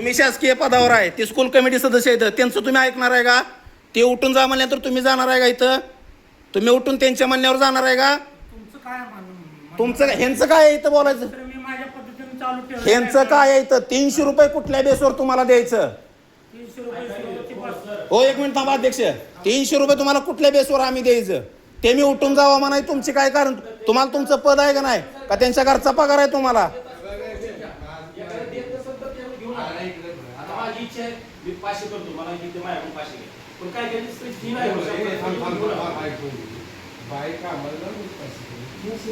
तुम्ही शासकीय पदावर आहे, ते स्कूल कमिटी सदस्य आहेत, त्यांचं तुम्ही ऐकणार आहे का? ते उठून जा म्हणल्यानंतर तुम्ही जाणार आहे का? इथं तुम्ही उठून त्यांच्या म्हणण्यावर जाणार आहे का? तुमचं ह्यांचं काय आहे इथं बोलायचं? ह्यांचं काय आहे इथं? 300 रुपये कुठल्या बेसवर तुम्हाला द्यायचं? हो एक मिनिट थांबा अध्यक्ष. 300 रुपये तुम्हाला कुठल्या बेसवर आम्ही द्यायचं? ते मी उठून जावा म्हणाय तुमची काय कारण? तुम्हाला तुमचं पद आहे का नाही? का त्यांच्या घरचा पगार आहे तुम्हाला?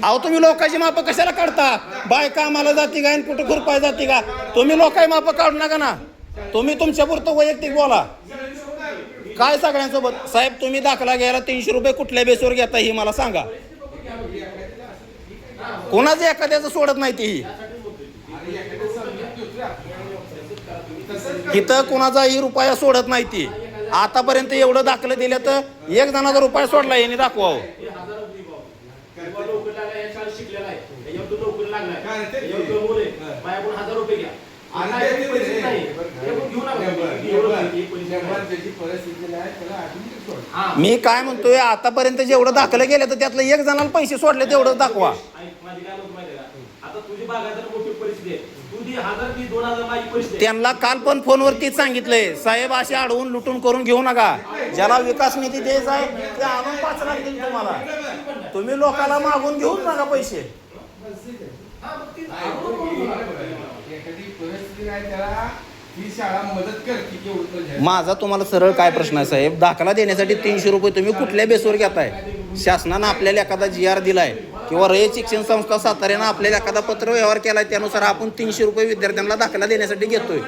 अहो तुम्ही लोकांची माप कशाला काढता? बायका आम्हाला जाती का कुठे खुरपाय जाती का? तुम्ही लोकांची माप काढू नका ना. तुम्ही तुमच्या पुरतं वैयक्तिक बोला. काय सगळ्यांसोबत? साहेब तुम्ही दाखला घ्यायला 300 रुपये कुठल्या बेसवर घेता ही मला सांगा. कोणाचं एखाद्याचं सोडत नाही ती. इथं कोणाचाही रुपया सोडत नाही ती. आतापर्यंत एवढं दाखलं दिलं तर एक जणाचा रुपया सोडला यांनी दाखवावं. मी काय म्हणतोय, आतापर्यंत जेवढं दाखलं गेलं तर त्यातलं एक जणाला पैसे सोडले तेवढं दाखवा. त्यांना काल पण फोनवरतीच सांगितलंय, साहेब असे अडवून लुटून करून घेऊ नका. ज्याला विकास निधी द्यायचा आहे ते आणून 5 लाख देईल तुम्हाला. तुम्ही लोकांना मागून घेऊन नका पैसे. माझा तुम्हाला सरळ काय प्रश्न आहे साहेब? दाखला देण्यासाठी 300 रुपये तुम्ही कुठल्या बेसवर घेताय? शासनानं आपल्याला एखादा GR दिलाय किंवा रयत शिक्षण संस्था साताऱ्यानं आपल्याला एखादा पत्र व्यवहार केलाय, त्यानुसार आपण 300 रुपये विद्यार्थ्यांना दाखला देण्यासाठी घेतोय.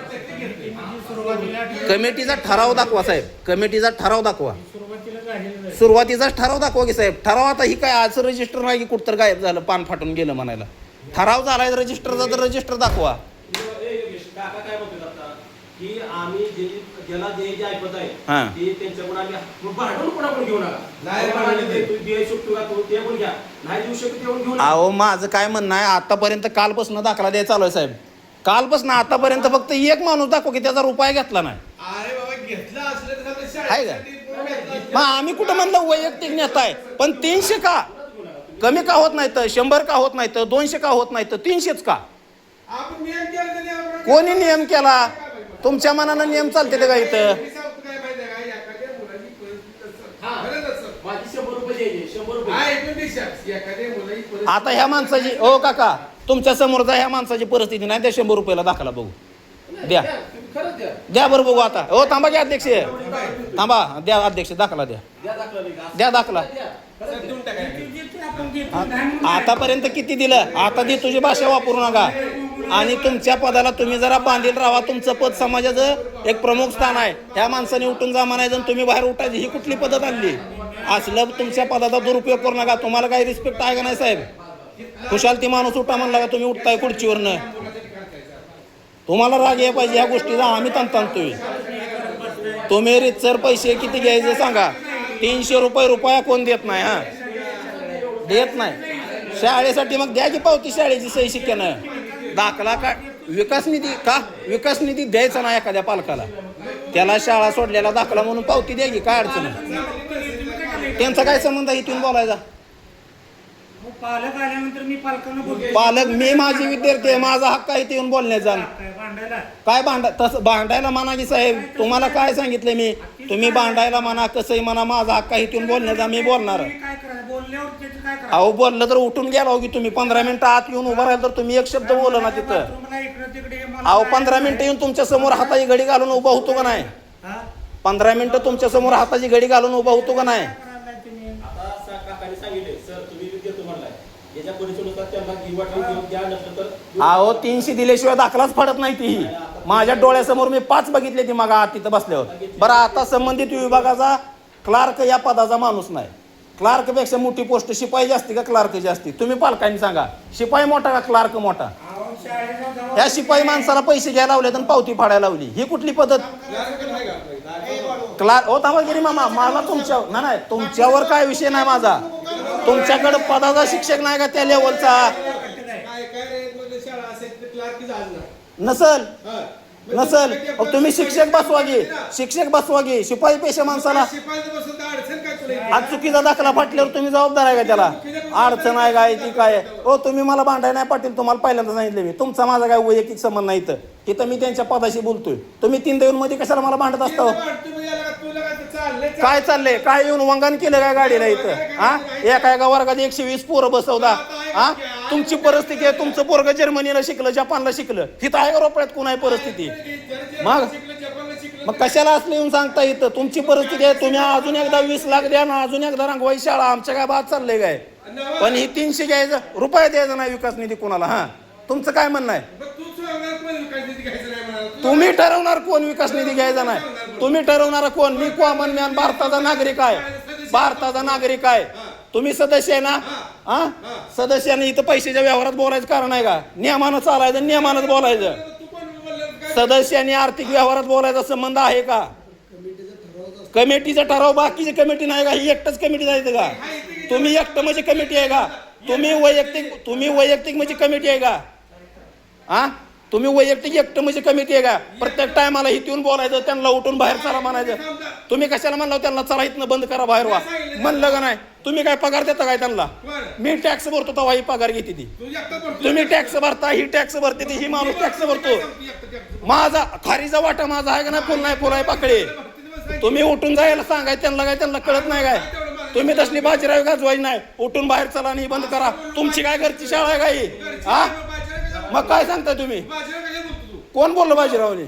कमिटीचा ठराव दाखवा साहेब. कमिटीचा ठराव दाखवा. सुरुवातीचाच ठराव दाखवा की साहेब. ठराव आता ही काय आज रजिस्टर नाही की कुठतर गायब झालं, पान फाटून गेलं म्हणायला. ठराव झालाय रजिस्टरचा तर रजिस्टर दाखवा. की आम्ही ज्याला जे ऐकत आहे ते त्यांच्याकडून आम्ही भांडून कोणाकडून घेऊ नका. अहो माझं काय म्हणणं आहे, आतापर्यंत कालपासून दाखला द्यायचा चालू आहे साहेब. कालपासून आतापर्यंत फक्त एक माणूस दाखव की त्याचा रुपया घेतला नाही. आहे का? मग आम्ही कुठं म्हणलं वैयक्तिक नेता आहे, पण 300 का कमी का होत नाही? तर 100 का होत नाही? तर 200 का होत नाही? तर 300च का? कोणी नियम केला? तुमच्या मनानं नियम चालते का इथं? आता ह्या माणसाची, ओ काका तुमच्या समोरचा ह्या माणसाची परिस्थिती नाही, त्या 100 रुपयाला दाखला बघू द्या. द्या बरं बघू. आता हो थांबा की अध्यक्ष, थांबा. द्या अध्यक्ष दाखला द्या. द्या दाखला. आतापर्यंत किती दिलं? आता दे, तुझी भाषा वापरू नका. आणि तुमच्या पदाला तुम्ही जरा बांधील राहा. तुमचं पद समाजाचं एक प्रमुख स्थान आहे. ह्या माणसाने उठून जा म्हणायचं तुम्ही बाहेर उठायची, ही कुठली पद्धत आणली? असलं तुमच्या पदाचा दुरुपयोग करू नका. तुम्हाला काही रिस्पेक्ट आहे का नाही साहेब? खुशाल ती माणूस उठा म्हणला का तुम्ही उठताय खुर्चीवरनं? तुम्हाला राग या पाहिजे ह्या गोष्टीचा. आम्ही तणतणतोय. तुम्ही रितसर पैसे किती घ्यायचे सांगा. 300 रुपया कोण देत नाही? हा देत नाही. शाळेसाठी मग द्या की पावती शाळेची सही शिक्क्यानं. दाखला का विकास निधी का? विकास निधी द्यायचा नाही एखाद्या पालकाला. त्याला शाळा सोडलेला दाखला म्हणून पावती द्या की, काय अडचण आहे? त्यांचा काय संबंध आहे इथून बोलायचा? पालक मी माझे विद्यार्थी आहे, माझा हक्क आहे इथे येऊन बोलण्याचा. काय तसं भांडायला म्हणा की साहेब. तुम्हाला काय सांगितलं मी? तुम्ही भांडायला म्हणा कसंही म्हणा, माझा हक्क आहे इथे येऊन बोलण्याचा. मी बोलणार. अहो बोललं तर उठून गेला हो की तुम्ही. 15 मिनिटं आत येऊन उभं राहिलं तर तुम्ही एक शब्द बोला ना तिथं. अहो 15 मिनिटं येऊन तुमच्या समोर हाताची घडी घालून उभा होतो का नाही? 15 मिनिटं तुमच्या समोर हाताची घडी घालून उभा होतो का नाही? अहो 300 दिल्याशिवाय दाखलाच पडत नाही ती. माझ्या डोळ्यासमोर मी 5 बघितले ती मग आत तिथं बसल्यावर. बरं आता संबंधित विभागाचा क्लार्क या पदाचा माणूस नाही. क्लार्क पेक्षा मोठी पोस्ट शिपाई जास्ती का क्लार्क जास्ती? तुम्ही पालकांनी सांगा. शिपाई मोठा का क्लार्क मोठा? या शिपाई माणसाला पैसे घ्यायला लावले तर पावती फाडायला लावली, ही कुठली पद्धत? क्लार्क हो थांबा गिरी मामा. मला तुमच्या नाही तुमच्यावर काय विषय नाही माझा. तुमच्याकडे पदाचा शिक्षक नाही का त्या लेवलचा? नसल नसल मग तुम्ही शिक्षक बसवा घे, शिक्षक बसवा घे, शिपाई पेशा माणसाला आज चुकीचा दाखला फाटल्यावर तुम्ही जबाबदार आहे का त्याला? अडचण आहे काय ती काय? हो तुम्ही मला भांडाय नाही पाटील, तुम्हाला पहिल्यांदा सांगितलं मी, तुमचा माझा काय वैयक्तिक संबंध नाही. इथं मी त्यांच्या पदाशी बोलतोय, तुम्ही 3 देऊन मध्ये कशाला मला भांडत असता? काय चाललंय? काय येऊन वंगण केलं काय गाडीला इथं? हा एका वर्गात 120 पोरं बसवता. हा तुमची परिस्थिती आहे, तुमचं पोरग जर्मनीला शिकलं, जपानला शिकलं, हिथं आहे का रोपड्यात कोण आहे परिस्थिती? मग कशाला असलं येऊन सांगता इथं? तुमची परिस्थिती आहे, तुम्ही अजून एकदा 20 लाख द्या ना, अजून एकदा रंगवाई शाळा, आमच्या काय बाद चाललंय काय? पण ही 300 घ्यायचं, रुपये द्यायचा नाही विकास निधी कोणाला. हा तुमचं काय म्हणणं आहे? तुम्ही ठरवणार कोण विकास निधी घ्यायचा नाही? तुम्ही ठरवणार कोण? मी कॉमन मॅन, भारताचा नागरिक आहे, भारताचा नागरिक आहे. तुम्ही सदस्य आहे ना? हा सदस्याने इथं पैशाच्या व्यवहारात बोलायचं कारण आहे का? नियमानं चालायचं, नियमानंच बोलायचं. सदस्यांनी आर्थिक व्यवहारात बोलायचा संबंध आहे का? कमिटीचा ठराव, बाकीची कमिटी नाही का? ही एकटच कमिटी जायचं का? तुम्ही एकटं म्हणजे कमिटी आहे का? तुम्ही वैयक्तिक म्हणजे कमिटी आहे का? हा तुम्ही वैयक्तिक एकटं म्हणजे कमिटी आहे का? प्रत्येक टायमाला इथून बोलायचं, त्यांना उठून बाहेर चला म्हणायचं. तुम्ही कशाला म्हणलं त्यांना चला इथनं बंद करा, बाहेर व्हा म्हणलं का नाही? तुम्ही काय पगार देता काय त्यांना? मी टॅक्स भरतो तेव्हा ही पगार घेते ती. तुम्ही टॅक्स भरता, ही टॅक्स भरते ती, ही माणूस टॅक्स भरतो. माझा खारीचा वाटा माझा आहे का नाही? फुल नाही फुल आहे पाकळे. तुम्ही उठून जायला सांगाय त्यांना काय? त्यांना कळत नाही काय? तुम्ही तसली बाजीराव गाजवायची नाही, उठून बाहेर चला आणि बंद करा. तुमची काय घरची शाळा आहे काही? हा मग काय सांगता तुम्ही? कोण बोललो बाजीरावने?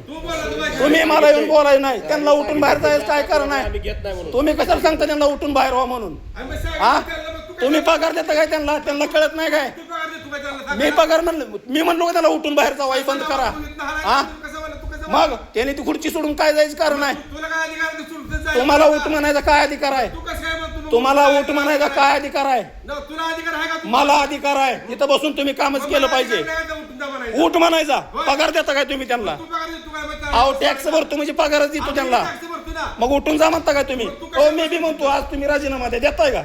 तुम्ही मला येऊन बोलायचं नाही, त्यांना उठून बाहेर जायचं काय कारण आहे? तुम्ही कशाला सांगता त्यांना उठून बाहेर व्हा म्हणून? हा तुम्ही पगार देता काय त्यांना? त्यांना कळत नाही काय? मी पगार म्हणलं, मी म्हणलो का त्याला उठून बाहेर जावा, बंद करा? हा मग त्याने ती खुर्ची सोडून काय जायचं कारण आहे? तुम्हाला उठ म्हणायचा काय अधिकार आहे? तुम्हाला उठ म्हणायचा काय अधिकार आहे? मला अधिकार आहे. इथं बसून तुम्ही कामच केलं पाहिजे. उठ म्हणायचा. पगार देता काय तुम्ही त्यांना? अहो टॅक्स भरतो म्हणजे पगारच देतो त्यांना. मग उठून जा म्हणता काय तुम्ही? हो मी बी म्हणतो आज तुम्ही राजीनामा देताय का?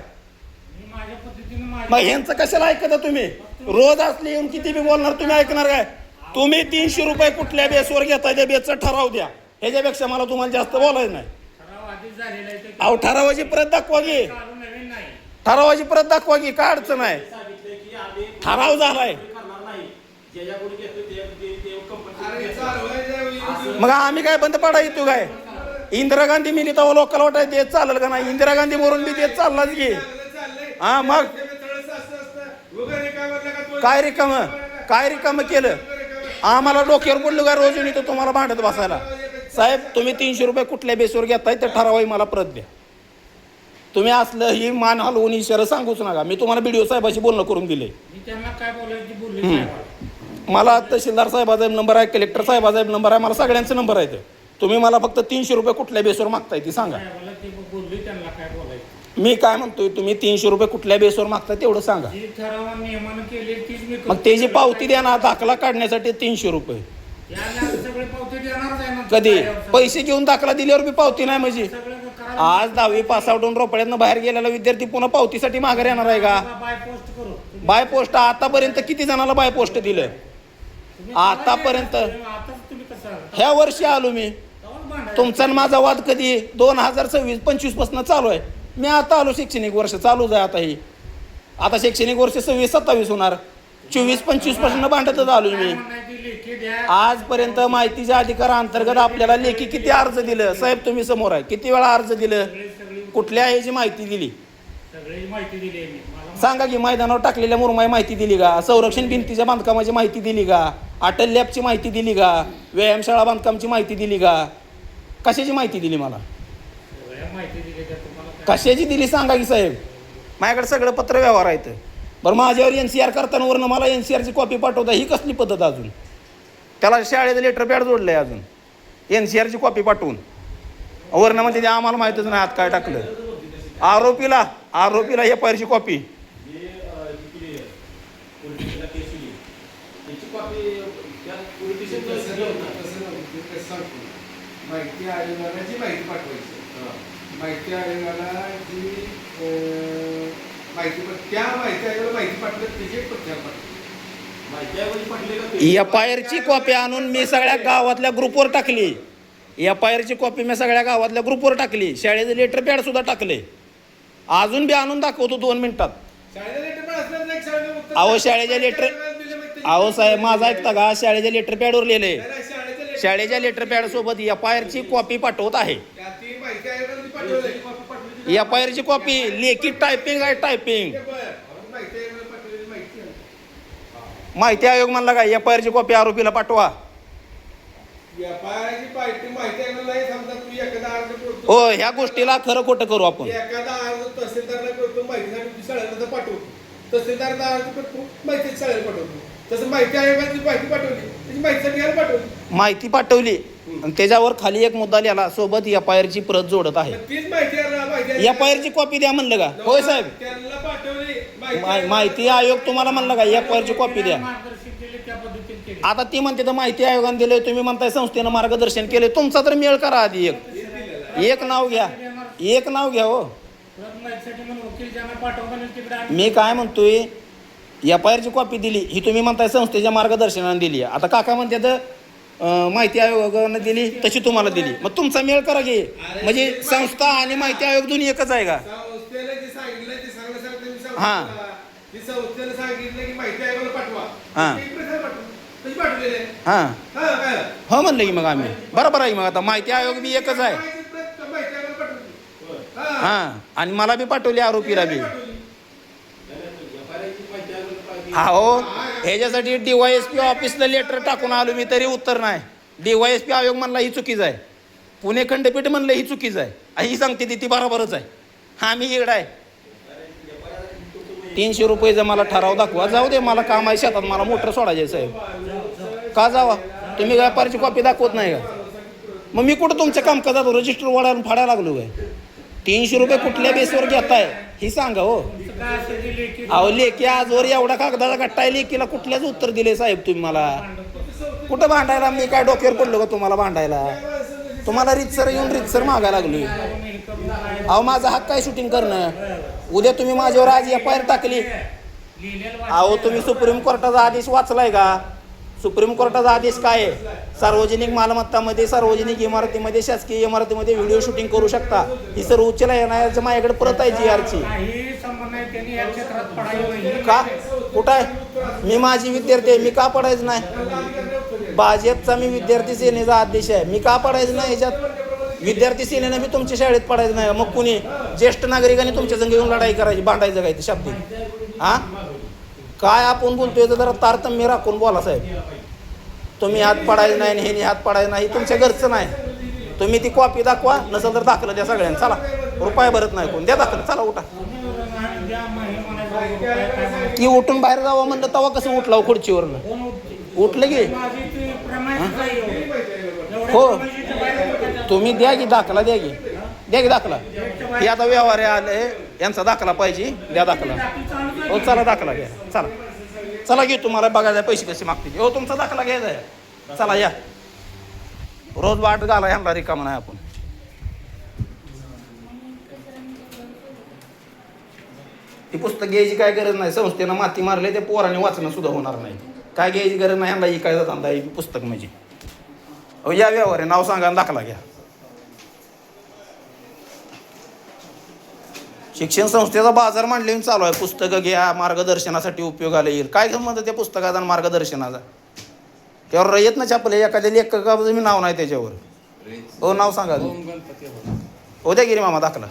मग ह्यांचं कशाला ऐकता तुम्ही? रोज असले येऊन किती बी बोलणार, तुम्ही ऐकणार काय? तुम्ही 300 रुपये कुठल्या बेसवर घेताय त्या बेसचा ठराव द्या. ह्याच्यापेक्षा मला तुम्हाला जास्त बोलायचं नाही. अहो ठरावाची प्रत दाखवा की, ठरावाची प्रत दाखवा की, काय अडचण आहे? ठराव झालाय. मग आम्ही काय बंद पडा येतो काय? इंदिरा गांधी मिली तेव्हा लोकांना वाटायचं देत चालेल का नाही? इंदिरा गांधी मरून बी देत चाललाच की. हा मग काय रिकाम केलं? आम्हाला डोक्यावर पडलं का रोज येऊन इथं तुम्हाला भांडत बसायला? साहेब तुम्ही 300 रुपये कुठल्या बेसवर घेताय ते ठरावाही मला परत द्या. तुम्ही असलं ही मान हलवून इशारा सांगूच नका. मी तुम्हाला बीडीओ साहेबाशी बोलणं करून दिले. मला तहसीलदार साहेबाचा नंबर आहे, कलेक्टर साहेबाचा नंबर आहे, मला सगळ्यांचे नंबर आहेत. तुम्ही मला फक्त 300 रुपये कुठल्या बेसवर मागताय ती सांगा. मी काय म्हणतोय, तुम्ही 300 रुपये कुठल्या बेसवर मागताय तेवढं सांगा. मग त्याची पावती द्या ना, दाखला काढण्यासाठी 300 रुपये. कधी पैसे घेऊन दाखला दिल्यावर बी पावती नाही म्हणजे? आज 10वी पास आउट होऊन रोपड्यातनं बाहेर गेलेला विद्यार्थी पुन्हा पावतीसाठी माघार येणार आहे का? बाय पोस्ट आतापर्यंत किती जणाला बाय पोस्ट दिलं? आतापर्यंत ह्या वर्षी आलो मी. तुमचा आणि माझा वाद कधी 2026-25 पासून चालू आहे. मी आता आलो, शैक्षणिक वर्ष चालूच आहे आता. ही आता शैक्षणिक वर्ष 26-27 होणार. 24-25 पासून भांडतच आलो मी. आजपर्यंत माहितीच्या अधिकाराअंतर्गत आपल्याला लेखी किती अर्ज दिलं? साहेब तुम्ही समोर आहे, किती वेळा अर्ज दिलं? कुठल्या ह्याची माहिती दिली सांगा की? मैदानावर टाकलेल्या मुरमाई माहिती दिली का? संरक्षण भिंतीच्या बांधकामाची माहिती दिली का? अटल लॅबची माहिती दिली का? व्यायामशाळा बांधकामची माहिती दिली का? कशाची माहिती दिली मला? कशाची दिली सांगा की साहेब? माझ्याकडे सगळं पत्र व्यवहार आहेत. बरं माझ्यावर NCR करताना वरनं मला NCRची कॉपी पाठवता, ही कसली पद्धत? अजून त्याला शाळेचं लेटर पॅड जोडलंय, अजून NCRची कॉपी पाठवून वरनं म्हणजे ते आम्हाला माहितच नाही आत काय टाकलं. आरोपीला FIR ची कॉपी. माहिती आयोगाला जी माहिती पाठवायची, माहिती आयोगाला जी माहिती, त्या माहिती आयोगाला माहिती पाठवली त्याची एक पत्र पाठवली. माहिती आहे म्हणजे पाटले का ते? FIR ची कॉपी आणून मी सगळ्या गावातल्या ग्रुपवर टाकली. FIR ची कॉपी मी सगळ्या गावातल्या ग्रुपवर टाकली. शाळेचं लेटर पॅड सुद्धा टाकले. अजून बी आणून दाखवतो 2 मिनिटात. शाळेचं लेटर पण असलं नाही, शाळेचं उत्तर- अहो शाळेच्या लेटर अहो साहेब माझा ऐकता का शाळेच्या लेटर पॅडवर लिहिले. नाही, शाळेचं लेटर- शाळेच्या लेटर पॅड सोबत FIR ची कॉपी पाठवत आहे. त्यात ती माहिती आयोगाने पाठवलंय. FIR ची कॉपी लेखी टायपिंग आहे टायपिंग. ते बरं. माहिती आयोगाने पाठवलेली माहिती आहे. माहिती आयोग म्हणला का FIR ची कॉपी आरोपीला पाठवा. व्यापाराची माहिती आयोगाला नाही. समजा तू एखादा अर्ज करतो, हो ह्या गोष्टीला खरं खोटं करू आपण. एखादा अर्ज तहसीलदारला करतो, माहितीसाठी तू शाळेला पाठवतो. तहसीलदारला अर्ज करतो, माहिती शाळेला पाठवतो. तसं माहिती आयोगाने माहिती पाठवली, त्याची माहितीसाठी यायला पाठवली. माहिती पाठवली आणि त्याच्यावर खाली एक मुद्दा लिहिला सोबत FIR ची प्रत जोडत आहे. मग तीच माहिती आयोगाला माहिती FIR ची कॉपी द्या म्हणलं का? होय साहेब. त्यांना पाठवली माहिती आयोग तुम्हाला म्हणलं का FIR ची कॉपी द्या. आता ती म्हणते तर माहिती आयोगाने दिले, तुम्ही म्हणताय संस्थेनं मार्गदर्शन केले. तुमचा तर मेळ करा आधी एक नाव घ्या. एक नाव घ्या हो. मी काय म्हणतोय FIR ची कॉपी दिली ही तुम्ही म्हणताय संस्थेच्या मार्गदर्शनाने दिली. आता काका म्हणते तर माहिती आयोगाने दिली तशी तुम्हाला दिली. मग तुमचा मेळ करा घे. म्हणजे संस्था आणि माहिती आयोग दोन्ही एकच आहे का? संस्थेला जे सांगितलं ते सांगण्यासारखं मी सांगतो हां. तुला. की संस्थेला सांगितलं की माहिती आयोगाला पाठवा. हां. ते प्रसार पाठवा. तशी पाठवलेली आहे. हां हां, काय? हो म्हणलं की मग आम्ही बरोबर आहे. मग आता माहिती आयोग बी एकच आहे. माहिती आयोगाला पाठवली. हां. हां आणि मला बी पाठवली आरोपीला बी. पाठवली. हा हो ह्याच्यासाठी DYSP ऑफिसला लेटर टाकून आलो मी तरी उत्तर नाही. DYSP आयोग म्हणला ही चुकीच आहे. पुणे खंडपीठ म्हणलं ही चुकीच आहे. ही सांगते ती बरोबरच आहे. हा मी इकडं आहे. 300 रुपये मला ठराव दाखवा. जाऊ दे मला काम आहे शेतात. मला मोटर सोडायचे साहेब. का जावा तुम्ही व्यापाराची कॉपी दाखवत नाही का? मग मी कुठं तुमच्या कामकाजात रजिस्टर वडायला फाडायला लागलो काय? 300 रुपये कुठल्या बेसवर घेताय ही सांगा हो. अहो लेखी आजवर एवढा कागदाचा गट्टाय लेखीला कुठल्याच उत्तर दिले साहेब तुम्ही मला? कुठं भांडायला मी काय डोक्यावर पडलो का तुम्हाला भांडायला? तुम्हाला रितसर येऊन रितसर मागायला लागलोय. अहो माझा हक्क काय शूटिंग करणं? उद्या तुम्ही माझ्यावर आज FIR टाकली. अहो तुम्ही सुप्रीम कोर्टाचा आदेश वाचलाय का? सुप्रीम कोर्टाचा आदेश काय आहे? सार्वजनिक मालमत्तामध्ये सार्वजनिक इमारतीमध्ये शासकीय इमारतीमध्ये व्हिडिओ शूटिंग करू शकता. ही सर्व उच्चला येण्याचं माझ्याकडे परत आहे GR ची. का कुठं आहे? मी माझी विद्यार्थी आहे. मी का पडायचं नाही? भाजपचा मी विद्यार्थी सेनेचा अध्यक्ष आहे. मी का पडायचं नाही ह्याच्यात? विद्यार्थी सेनेनं मी तुमच्या शाळेत पडायचं नाही. मग कुणी ज्येष्ठ नागरिकांनी तुमच्या संग येऊन लढाई करायची भांडायचं काय ते शब्द? हा काय आपण बोलतोय तर जरा तारतम्य राखून बोला साहेब. तुम्ही हात पडायचं नाही आणि हे हात पडायचं नाही तुमच्या घरचं नाही. तुम्ही ती कॉपी दाखवा नसेल तर दाखलं द्या सगळ्यांना. चला रुपये भरत नाही कोण द्या दाखलं. चला उठा. की उठून बाहेर जावं म्हणलं तेव्हा कसं उठला खुर्चीवरनं? उठलं की हो तुम्ही द्या की दाखला. द्या की दाखला. हे आता व्यवहार आले यांचा दाखला पाहिजे. द्या दाखला. हो चला दाखला घ्या. चला घे. तुम्हाला बघायला पैसे कसे मागतील. हो तुमचा दाखला घ्यायचा आहे. चला या. रोज वाट घाला ह्यांना रिकामा नाही आपण. ती पुस्तक घ्यायची काय गरज नाही. संस्थेनं माती मारले ते पोराने वाचणं सुद्धा होणार नाही. काय घ्यायची गरज नाही. ह्यांना काय धंदा आहे पुस्तक म्हणजे. हो या व्यवहार आहे. नाव सांगा आणि दाखला घ्या. शिक्षण संस्थेचा बाजार मांडले चालू आहे. पुस्तकं घ्या मार्गदर्शनासाठी उपयोगाला येईल. काय संबंध त्या पुस्तकाचा आणि मार्गदर्शनाचा? त्यावर रयत ना छापले. एखाद्या लेखकाचं मी नाव नाही त्याच्यावर. हो नाव सांगा. हो द्या गिरी मामा दाखला.